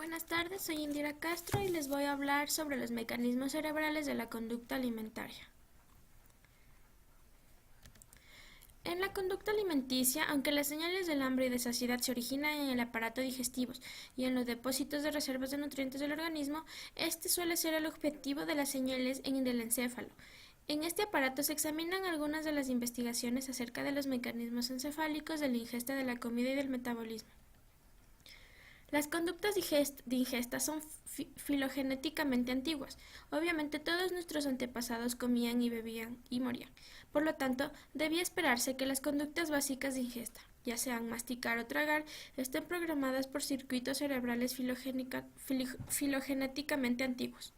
Buenas tardes, soy Indira Castro y les voy a hablar sobre los mecanismos cerebrales de la conducta alimentaria. En la conducta alimenticia, aunque las señales del hambre y de saciedad se originan en el aparato digestivo y en los depósitos de reservas de nutrientes del organismo, este suele ser el objetivo de las señales en el encéfalo. En este aparato se examinan algunas de las investigaciones acerca de los mecanismos encefálicos de la ingesta de la comida y del metabolismo. Las conductas de ingesta son filogenéticamente antiguas. Obviamente todos nuestros antepasados comían y bebían y morían. Por lo tanto, debía esperarse que las conductas básicas de ingesta, ya sean masticar o tragar, estén programadas por circuitos cerebrales filogenéticamente antiguos.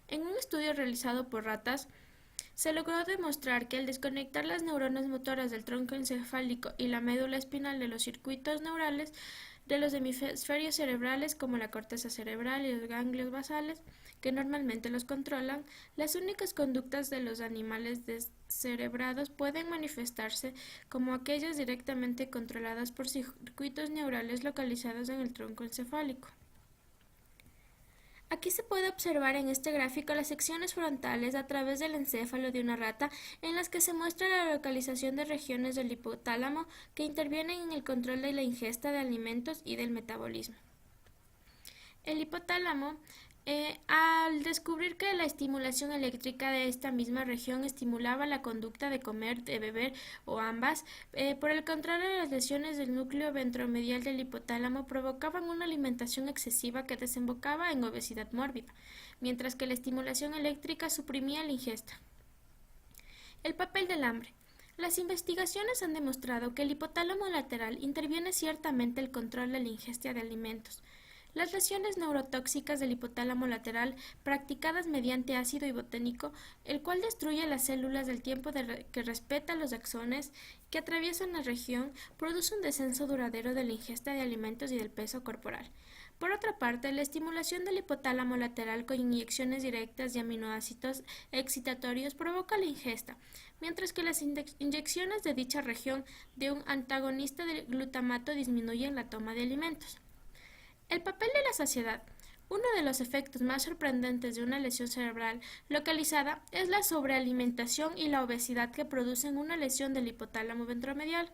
En un estudio realizado por ratas, se logró demostrar que al desconectar las neuronas motoras del tronco encefálico y la médula espinal de los circuitos neurales de los hemisferios cerebrales como la corteza cerebral y los ganglios basales, que normalmente los controlan, las únicas conductas de los animales descerebrados pueden manifestarse como aquellas directamente controladas por circuitos neurales localizados en el tronco encefálico. Aquí se puede observar en este gráfico las secciones frontales a través del encéfalo de una rata en las que se muestra la localización de regiones del hipotálamo que intervienen en el control de la ingesta de alimentos y del metabolismo. El hipotálamo, al descubrir que la estimulación eléctrica de esta misma región estimulaba la conducta de comer, de beber o ambas, por el contrario, las lesiones del núcleo ventromedial del hipotálamo provocaban una alimentación excesiva que desembocaba en obesidad mórbida, mientras que la estimulación eléctrica suprimía la ingesta. El papel del hambre. Las investigaciones han demostrado que el hipotálamo lateral interviene ciertamente el control de la ingesta de alimentos. Las lesiones neurotóxicas del hipotálamo lateral, practicadas mediante ácido iboténico, el cual destruye las células del tiempo que respeta los axones que atraviesan la región, produce un descenso duradero de la ingesta de alimentos y del peso corporal. Por otra parte, la estimulación del hipotálamo lateral con inyecciones directas de aminoácidos excitatorios provoca la ingesta, mientras que las inyecciones de dicha región de un antagonista del glutamato disminuyen la toma de alimentos. El papel de la saciedad. Uno de los efectos más sorprendentes de una lesión cerebral localizada es la sobrealimentación y la obesidad que producen una lesión del hipotálamo ventromedial.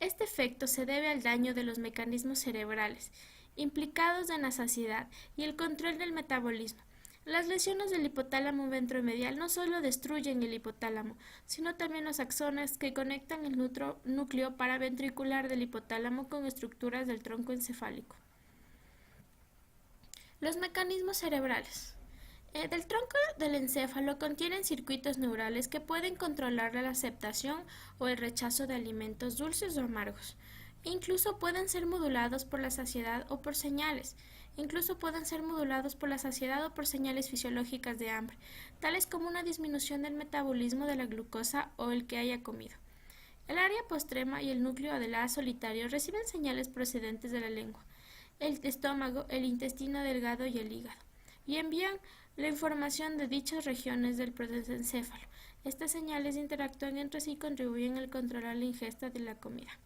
Este efecto se debe al daño de los mecanismos cerebrales implicados en la saciedad y el control del metabolismo. Las lesiones del hipotálamo ventromedial no solo destruyen el hipotálamo, sino también los axones que conectan el núcleo paraventricular del hipotálamo con estructuras del tronco encefálico. Los mecanismos cerebrales. Del tronco del encéfalo contienen circuitos neurales que pueden controlar la aceptación o el rechazo de alimentos dulces o amargos. Incluso pueden ser modulados por la saciedad o por señales. Fisiológicas de hambre, tales como una disminución del metabolismo de la glucosa o el que haya comido. El área postrema y el núcleo del A solitario reciben señales procedentes de la lengua, el estómago, el intestino delgado y el hígado, y envían la información de dichas regiones del protoencéfalo. Estas señales interactúan entre sí y contribuyen al controlar la ingesta de la comida.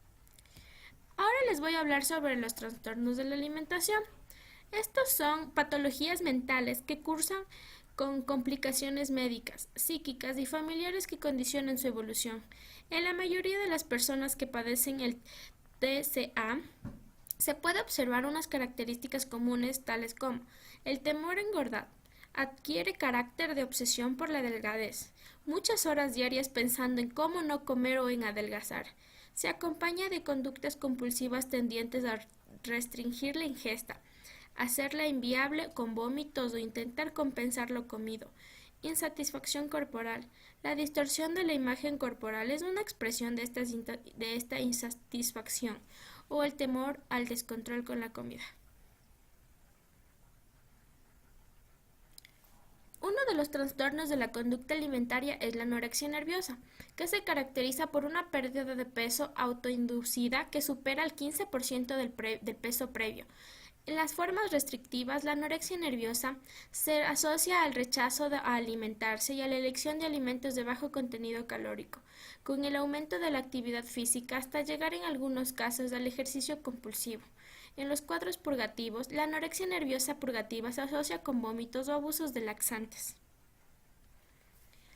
Ahora les voy a hablar sobre los trastornos de la alimentación. Estos son patologías mentales que cursan con complicaciones médicas, psíquicas y familiares que condicionan su evolución. En la mayoría de las personas que padecen el TCA, se puede observar unas características comunes tales como el temor a engordar, adquiere carácter de obsesión por la delgadez, muchas horas diarias pensando en cómo no comer o en adelgazar. Se acompaña de conductas compulsivas tendientes a restringir la ingesta, hacerla inviable con vómitos o intentar compensar lo comido. Insatisfacción corporal. La distorsión de la imagen corporal es una expresión de esta insatisfacción o el temor al descontrol con la comida. Uno de los trastornos de la conducta alimentaria es la anorexia nerviosa, que se caracteriza por una pérdida de peso autoinducida que supera el 15% del peso previo. En las formas restrictivas, la anorexia nerviosa se asocia al rechazo a alimentarse y a la elección de alimentos de bajo contenido calórico, con el aumento de la actividad física hasta llegar en algunos casos al ejercicio compulsivo. En los cuadros purgativos, la anorexia nerviosa purgativa se asocia con vómitos o abusos de laxantes.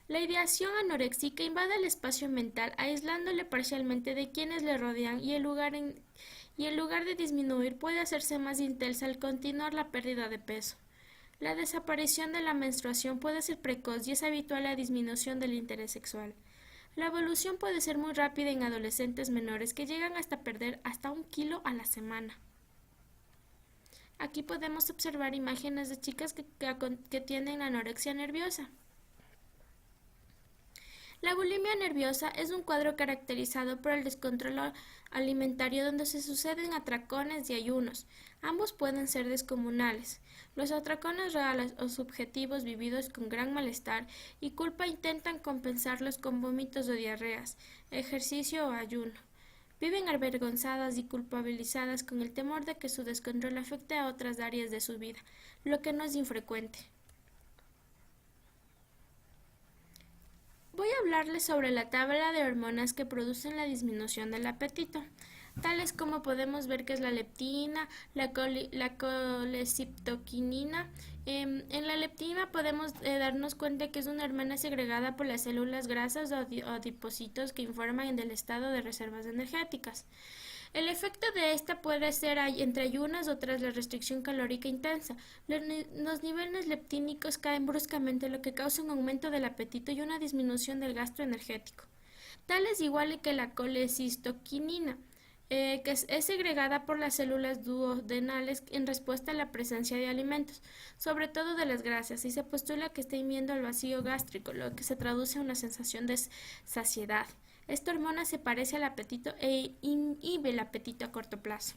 La ideación anoréxica invade el espacio mental, aislándole parcialmente de quienes le rodean y en lugar de disminuir puede hacerse más intensa al continuar la pérdida de peso. La desaparición de la menstruación puede ser precoz y es habitual la disminución del interés sexual. La evolución puede ser muy rápida en adolescentes menores que llegan hasta perder hasta 1 kilo a la semana. Aquí podemos observar imágenes de chicas que tienen anorexia nerviosa. La bulimia nerviosa es un cuadro caracterizado por el descontrol alimentario donde se suceden atracones y ayunos. Ambos pueden ser descomunales. Los atracones reales o subjetivos vividos con gran malestar y culpa intentan compensarlos con vómitos o diarreas, ejercicio o ayuno. Viven avergonzadas y culpabilizadas con el temor de que su descontrol afecte a otras áreas de su vida, lo que no es infrecuente. Voy a hablarles sobre la tabla de hormonas que producen la disminución del apetito, tales como podemos ver que es la leptina, la colecitoquinina. En la leptina podemos darnos cuenta que es una hormona segregada por las células grasas o adipocitos que informan del estado de reservas energéticas. El efecto de esta puede ser entre ayunas o tras la restricción calórica intensa. Los niveles leptínicos caen bruscamente, lo que causa un aumento del apetito y una disminución del gasto energético. Tal es igual que la colecistoquinina, que es segregada por las células duodenales en respuesta a la presencia de alimentos, sobre todo de las grasas, y se postula que está inhibiendo el vacío gástrico, lo que se traduce en una sensación de saciedad. Esta hormona se parece al apetito e inhibe el apetito a corto plazo.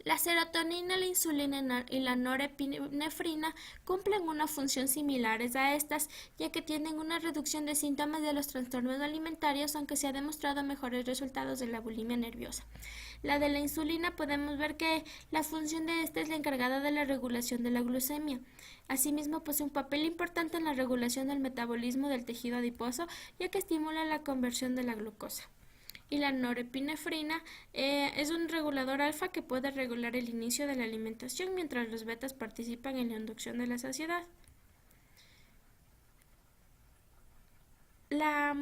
La serotonina, la insulina y la norepinefrina cumplen una función similares a estas, ya que tienen una reducción de síntomas de los trastornos alimentarios, aunque se ha demostrado mejores resultados de la bulimia nerviosa. La de la insulina podemos ver que la función de esta es la encargada de la regulación de la glucemia. Asimismo, posee un papel importante en la regulación del metabolismo del tejido adiposo, ya que estimula la conversión de la glucosa. Y la norepinefrina es un regulador alfa que puede regular el inicio de la alimentación, mientras los betas participan en la inducción de la saciedad. La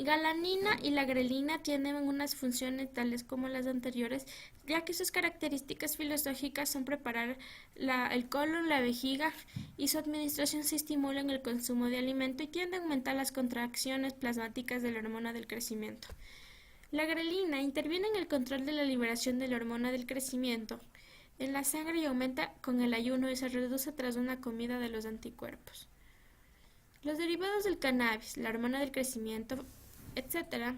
galanina y la grelina tienen unas funciones tales como las anteriores, ya que sus características fisiológicas son preparar el colon, la vejiga, y su administración se estimula en el consumo de alimento y tiende a aumentar las contracciones plasmáticas de la hormona del crecimiento. La grelina interviene en el control de la liberación de la hormona del crecimiento en la sangre y aumenta con el ayuno y se reduce tras una comida de los anticuerpos. Los derivados del cannabis, la hormona del crecimiento, etc.,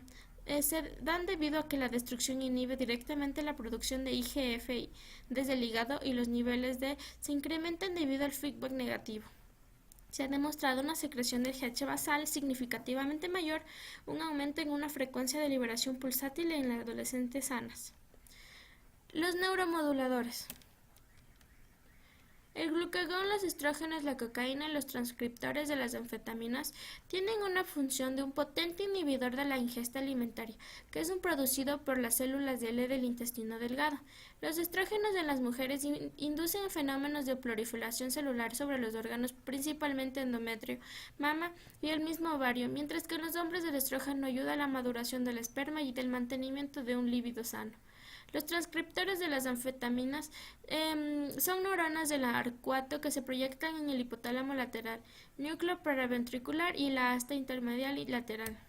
se dan debido a que la destrucción inhibe directamente la producción de IGF desde el hígado y los niveles se incrementan debido al feedback negativo. Se ha demostrado una secreción del GH basal significativamente mayor, un aumento en una frecuencia de liberación pulsátil en las adolescentes sanas. Los neuromoduladores. El glucagón, los estrógenos, la cocaína y los transcriptores de las anfetaminas tienen una función de un potente inhibidor de la ingesta alimentaria, que es producido por las células de L del intestino delgado. Los estrógenos en las mujeres inducen fenómenos de proliferación celular sobre los órganos, principalmente endometrio, mama y el mismo ovario, mientras que en los hombres el estrógeno ayuda a la maduración del esperma y del mantenimiento de un líbido sano. Los transcriptores de las anfetaminas son neuronas del arcuato que se proyectan en el hipotálamo lateral, núcleo paraventricular y la asta intermedial y lateral.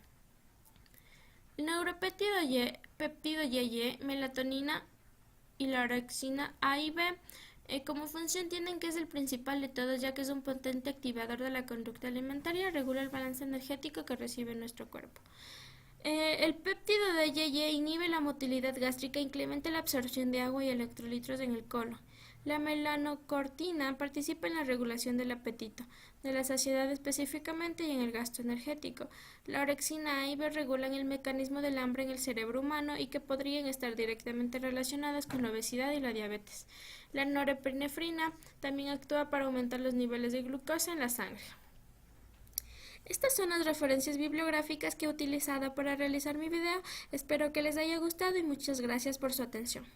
El neuropéptido YY, melatonina y la orexina A y B como función tienen que es el principal de todos, ya que es un potente activador de la conducta alimentaria y regula el balance energético que recibe nuestro cuerpo. El péptido de YY inhibe la motilidad gástrica e incrementa la absorción de agua y electrolitos en el colon. La melanocortina participa en la regulación del apetito, de la saciedad específicamente y en el gasto energético. La orexina A y B regulan el mecanismo del hambre en el cerebro humano y que podrían estar directamente relacionadas con la obesidad y la diabetes. La norepinefrina también actúa para aumentar los niveles de glucosa en la sangre. Estas son las referencias bibliográficas que he utilizado para realizar mi video. Espero que les haya gustado y muchas gracias por su atención.